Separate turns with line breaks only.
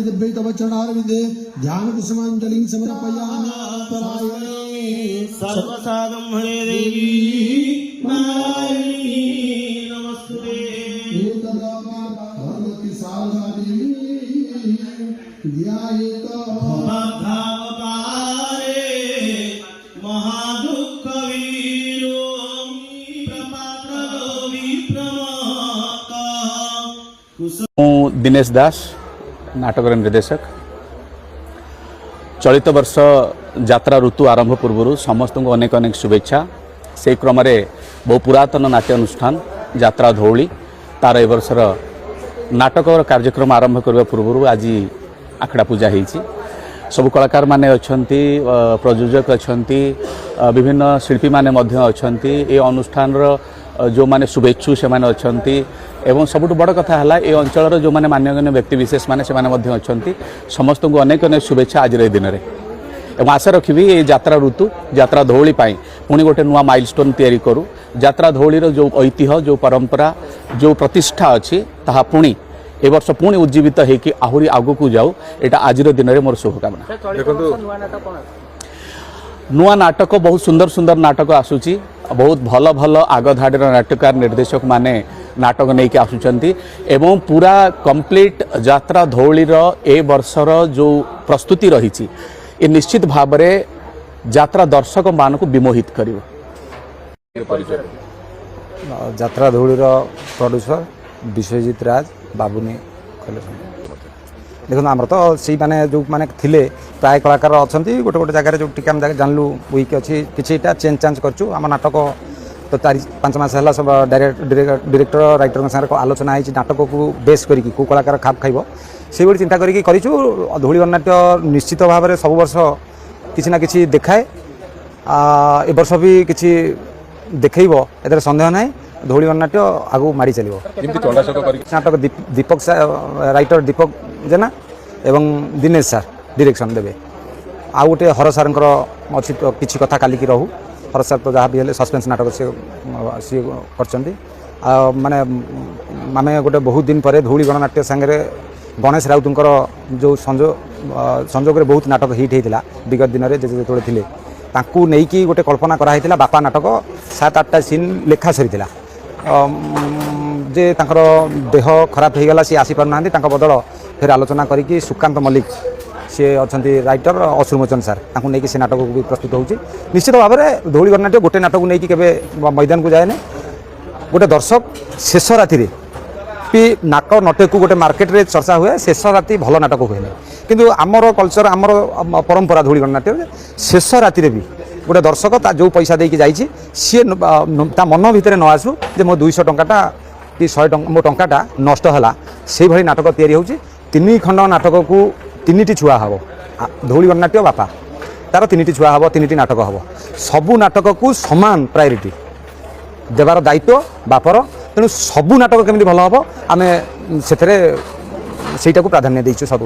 दिव्यै तव चरणारविन्दे ध्यान कुसुमाञ्जलिं समर्पयामि परायणे
सर्वसादं हरे देवी नारायणी नमस्ते
भगवती शारदा देवी ध्यायेत
भवधावतारे महादुःखवीरो प्रपात्रलो विप्रमाता
दिनेश दास नाटक निर्देशक चलित वर्ष यात्रा ऋतु आरंभ पूर्व समस्त को अनेक अनेक शुभेच्छा से क्रम बहु पुरातन नाट्य अनुष्ठान यात्रा धौली तार ए वर्षर नाटक कार्यक्रम आरंभ करने पूर्व आज आखड़ा पूजा होती सब कलाकार माने अछंती प्रयोजक अछंती विभिन्न शिल्पी माने मध्य अछंती ए अनुष्ठान जो माने शुभेच्छु से माने अछंती एवं सबुठ बड़ कथा है ये अंचल जो माने मान्यगण्य व्यक्ति विशेष माने से माने मध्य अछंती समस्त को अनेक अनेक शुभेच्छा आज दिन में एवं आशा रखी ये यात्रा ऋतु यात्रा धौली पुणी गोटे नुआ माइलस्टोन तैयारी करूँ यात्रा धौलीर जो ऐतिह्य जो परंपरा जो प्रतिष्ठा अच्छी ताहा पुणी ए वर्ष पुणी उज्जीवित होकि आहरी आगू जाऊ यहाँ आज दिन में मोर शुभकामना नुआ नाटक बहुत सुंदर सुंदर नाटक आसूची बहुत भल भल आग धाड़ीर नाटकार निर्देशक माने नाटक नहीं कि आसुचंती एवं पूरा कंप्लीट यात्रा धौलीर ए वर्षर जो प्रस्तुति रही ये निश्चित भाव में यात्रा दर्शक मान को विमोहित कर
यात्रा धौलीर प्रोड्यूसर विश्वजीत राज बाबुनी देखो आमर तो सी माने जो माने थिले प्राय कलाकार अच्छा गोटे गोटे जगह जो टिका जानलु वीक अच्छी किटा चेंज चांज करचु आम नाटक तो 4-5 मास है सब डायरेक्टर राइटर सागर आलोचना है नाटक को बेस करी कौ कलाकार खाप खाइब से चिंता करी धौली गणनाट्य निश्चित भाव में सब वर्ष किसी ना किसी देखाए ए वर्ष भी किसी देखब ए सन्देह ना धौली गणनाट्य आगू माड़ी चलो नाटक दीपक राइटर दीपक जेना एवं दिनेश सार डायरेक्शन देवे आउ गोटे हर सार अच्छी तो किसी कथा काली की रहू हर सार तो जहाँ भी है सस्पेंस नाटक सी कर माने आम गोटे बहुत दिन पर धौली गणनाट्य सांगे गणेश राउतर जो संजोग बहुत नाटक हिट होता विगत दिन में जो थे नहीं कि गोटे कल्पना कराई बापा नाटक 7-8टा सीन लेखा सरी जे तांकर देह खराब हो गला सी आसी पारना बदल फिर आलोचना करी सुकांत मल्लिक सी अच्छा राइटर अश्रुमोचन सार नहीं से नाटक भी प्रस्तुत हो निश्चित भाव में धौली गणनाट्य गोटे नाटक नहीं कि मैदान को जाए गोटे दर्शक शेष राति भी नाक नटे को गोटे मार्केट रे चर्चा हुए शेष राति भल नाटक हुए किंतु आमर कल्चर आमर परंपरा धौली गणनाट्य शेष राति भी गोटे दर्शक जो पैसा देकी जाइए सी मन भितर न आसू जे मो 200 टंकाटा कि 100 टंका मो टंकाटा नष्ट है से भाई नाटक तैयारी होची 3 खंड नाटक को 3टी छुआ हम धौली गणनाट्य बापा तार 3टी छुआ हम 3टी नाटक हम सबू नाटक को समान प्रायोरिटी देवार दायित्व बापर तेणु सबू नाटक केमी भल हम आम से प्राधान्य देचु सब